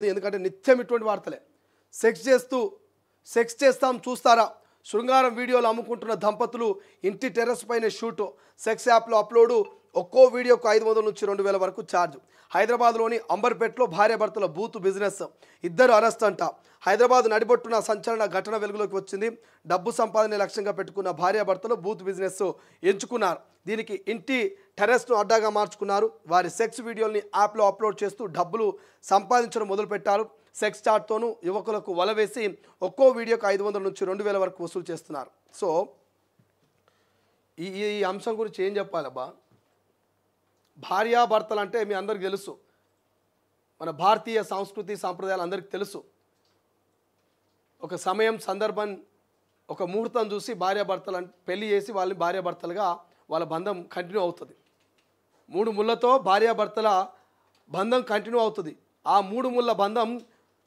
ఎందుకంటే నిత్యం ఇటువంటి వార్తలే. సెక్స్ చేస్తాం చూస్తారా, శృంగారం వీడియోలు అమ్ముకుంటున్న దంపతులు ఇంటి టెర్రస్ పైన షూటు, సెక్స్ యాప్లో అప్లోడు, ఒక్కో వీడియోకు 500 నుంచి 2000 వరకు ఛార్జ్. హైదరాబాద్లోని అంబర్పేటలో భార్యాభర్తల బూత్ బిజినెస్, ఇద్దరు అరెస్ట్ అంట. హైదరాబాద్ నడిబొట్టున సంచలన ఘటన వెలుగులోకి వచ్చింది. డబ్బు సంపాదన లక్ష్యంగా పెట్టుకున్న భార్యాభర్తలు బూత్ బిజినెస్ ఎంచుకున్నారు. దీనికి ఇంటి టెర్రస్ను అడ్డాగా మార్చుకున్నారు. వారి సెక్స్ వీడియోల్ని యాప్లో అప్లోడ్ చేస్తూ డబ్బులు సంపాదించడం మొదలుపెట్టారు. సెక్స్ చాట్తోనూ యువకులకు వలవేసి ఒక్కో వీడియోకు 500 నుంచి 2000 వరకు వసూలు చేస్తున్నారు. సో ఈ అంశం గురించి ఏం చెప్పాలబ్బా? భార్యాభర్తలు అంటే మీ అందరికి తెలుసు, మన భారతీయ సంస్కృతి సాంప్రదాయాలు అందరికీ తెలుసు. ఒక సమయం సందర్భం ఒక ముహూర్తం చూసి భార్యాభర్తలు పెళ్లి చేసి వాళ్ళని భార్యాభర్తలుగా వాళ్ళ బంధం కంటిన్యూ అవుతుంది. 3 ముళ్ళతో భార్యాభర్తల బంధం కంటిన్యూ అవుతుంది. ఆ 3 ముళ్ళ బంధం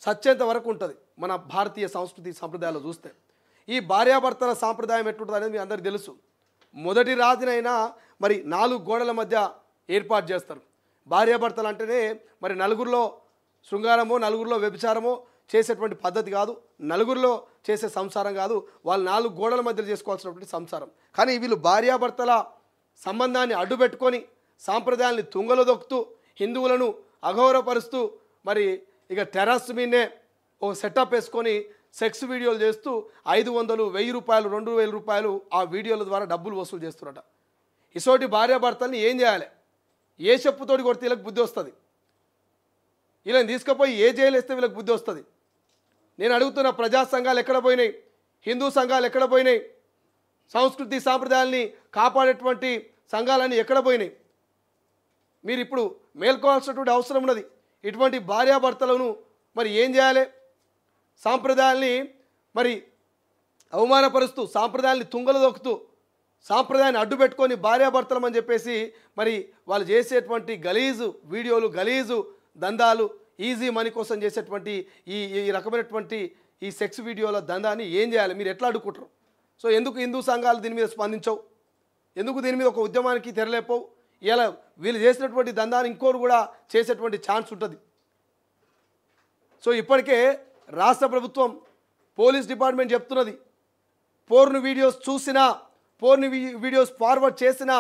సచ్చేంత వరకు ఉంటుంది మన భారతీయ సంస్కృతి సంప్రదాయాలు చూస్తే. ఈ భార్యాభర్తల సాంప్రదాయం ఎట్లుంటుంది అనేది మీ అందరికీ తెలుసు. మొదటి రాత్రినైనా మరి 4 గోడల మధ్య ఏర్పాటు చేస్తారు. భార్యాభర్తలు అంటేనే మరి నలుగురిలో శృంగారమో నలుగురిలో వ్యభిచారమో చేసేటువంటి పద్ధతి కాదు, నలుగురిలో చేసే సంసారం కాదు, వాళ్ళు 4 గోడల మధ్య చేసుకోవాల్సినటువంటి సంసారం. కానీ వీళ్ళు భార్యాభర్తల సంబంధాన్ని అడ్డుపెట్టుకొని సాంప్రదాయాల్ని తుంగలో దొక్కుతూ హిందువులను అగౌరవపరుస్తూ మరి ఇక టెర్రస్ మీదే ఒక సెటప్ వేసుకొని సెక్స్ వీడియోలు చేస్తూ 500, 1000 రూపాయలు, 2000 రూపాయలు ఆ వీడియోల ద్వారా డబ్బులు వసూలు చేస్తున్నారట. ఇసోటి భార్యాభర్తల్ని ఏం చేయాలి? ఏ చెప్పుతోటి కొడితే వీళ్ళకి బుద్ధి వస్తుంది? వీళ్ళని తీసుకుపోయి ఏ జైలు వేస్తే వీళ్ళకి బుద్ధి వస్తుంది? నేను అడుగుతున్న, ప్రజా సంఘాలు ఎక్కడ పోయినాయి? హిందూ సంఘాలు ఎక్కడ పోయినాయి? సంస్కృతి సాంప్రదాయాల్ని కాపాడేటువంటి సంఘాలన్నీ ఎక్కడ పోయినాయి? మీరు ఇప్పుడు మేల్కోవాల్సినటువంటి అవసరం ఉన్నది. ఇటువంటి భార్యాభర్తలను మరి ఏం చేయాలి? సాంప్రదాయాల్ని మరి అవమానపరుస్తూ, సాంప్రదాయాల్ని తుంగలు దొక్కుతూ, సాంప్రదాయాన్ని అడ్డుపెట్టుకొని భార్యాభర్తలం అని చెప్పేసి మరి వాళ్ళు చేసేటువంటి గలీజు వీడియోలు, గలీజు దందాలు, ఈజీ మనీ కోసం చేసేటువంటి ఈ రకమైనటువంటి ఈ సెక్స్ వీడియోల దందాన్ని ఏం చేయాలి? మీరు ఎట్లా అడ్డుకుంటారు? సో ఎందుకు హిందూ సంఘాలు దీని మీద స్పందించవు? ఎందుకు దీని మీద ఒక ఉద్యమానికి తెరలేపవు? ఇలా వీళ్ళు చేసినటువంటి దందాన్ని ఇంకోరు కూడా చేసేటువంటి ఛాన్స్ ఉంటుంది. సో ఇప్పటికే రాష్ట్ర ప్రభుత్వం, పోలీస్ డిపార్ట్మెంట్ చెప్తున్నది, పోర్న్ వీడియోస్ చూసినా, పోర్న్ వీడియోస్ ఫార్వర్డ్ చేసినా,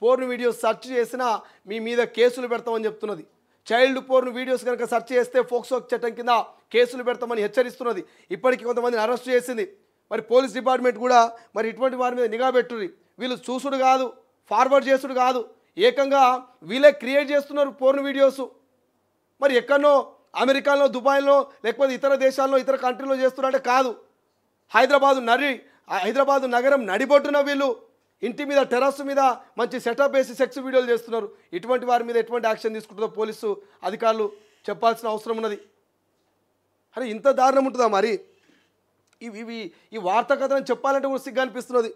పోర్న్ వీడియోస్ సెర్చ్ చేసినా మీ మీద కేసులు పెడతామని చెప్తున్నది. చైల్డ్ పోర్న్ వీడియోస్ కనుక సెర్చ్ చేస్తే ఫోక్సో చట్టం కింద కేసులు పెడతామని హెచ్చరిస్తున్నది. ఇప్పటికీ కొంతమందిని అరెస్ట్ చేసింది. మరి పోలీస్ డిపార్ట్మెంట్ కూడా మరి ఇటువంటి వారి మీద నిఘా పెట్టుర్రి. వీళ్ళు చూసుడు కాదు, ఫార్వర్డ్ చేసుడు కాదు, ఏకంగా వీళ్ళే క్రియేట్ చేస్తున్నారు పోర్న్ వీడియోస్. మరి ఎక్కడనో అమెరికాలో, దుబాయ్లో, లేకపోతే ఇతర దేశాల్లో, ఇతర కంట్రీలో చేస్తున్నారంటే కాదు. హైదరాబాదు నగరం నడిబొట్టున వీళ్ళు ఇంటి మీద, టెర్రస్ మీద మంచి సెటప్ వేసి సెక్స్ వీడియోలు చేస్తున్నారు. ఇటువంటి వారి మీద ఎటువంటి యాక్షన్ తీసుకుంటుందో పోలీసు అధికారులు చెప్పాల్సిన అవసరం ఉన్నది. అరే ఇంత దారుణం ఉంటుందా? మరి ఈ వార్తా కథనం చెప్పాలంటే కూడా సిగ్గు అనిపిస్తున్నది.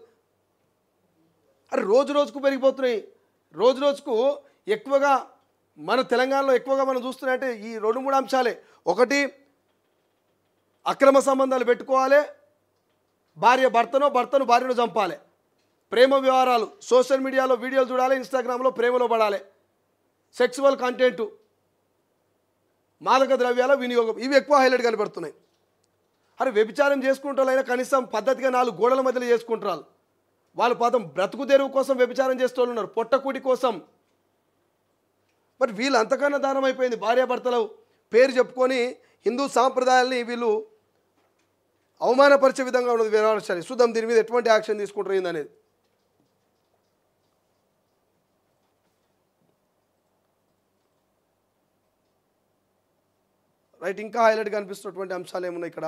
అరే రోజు రోజుకు పెరిగిపోతున్నాయి. రోజు రోజుకు ఎక్కువగా మన తెలంగాణలో ఎక్కువగా మనం చూస్తున్నాయంటే ఈ 2-3 అంశాలే. ఒకటి, అక్రమ సంబంధాలు పెట్టుకోవాలి, భర్తను భార్యను చంపాలి, ప్రేమ వ్యవహారాలు, సోషల్ మీడియాలో వీడియోలు చూడాలి, ఇన్స్టాగ్రామ్లో ప్రేమలో పడాలి, సెక్సువల్ కంటెంటు, మాదక ద్రవ్యాల వినియోగం, ఇవి ఎక్కువ హైలైట్ కనబడుతున్నాయి. అరే వ్యభిచారం చేసుకుంటారైనా కనీసం పద్ధతిగా 4 గోడల మధ్యలో చేసుకుంటారు. వాళ్ళు పాపం బ్రతుకు తెరువు కోసం వ్యభిచారం చేస్తూ ఉన్నారు, పొట్టకూటి కోసం. మరి వీళ్ళు అంతకన్నా దారుణం అయిపోయింది. భార్యాభర్తలు పేరు చెప్పుకొని హిందూ సాంప్రదాయాల్ని వీళ్ళు అవమానపరిచే విధంగా ఉన్నది వ్యవహారాలు. చూద్దాం దీని మీద ఎటువంటి యాక్షన్ తీసుకుంటారు ఏందనేది. రైట్, ఇంకా హైలైట్గా అనిపిస్తున్నటువంటి అంశాలు ఏమున్నాయి ఇక్కడ?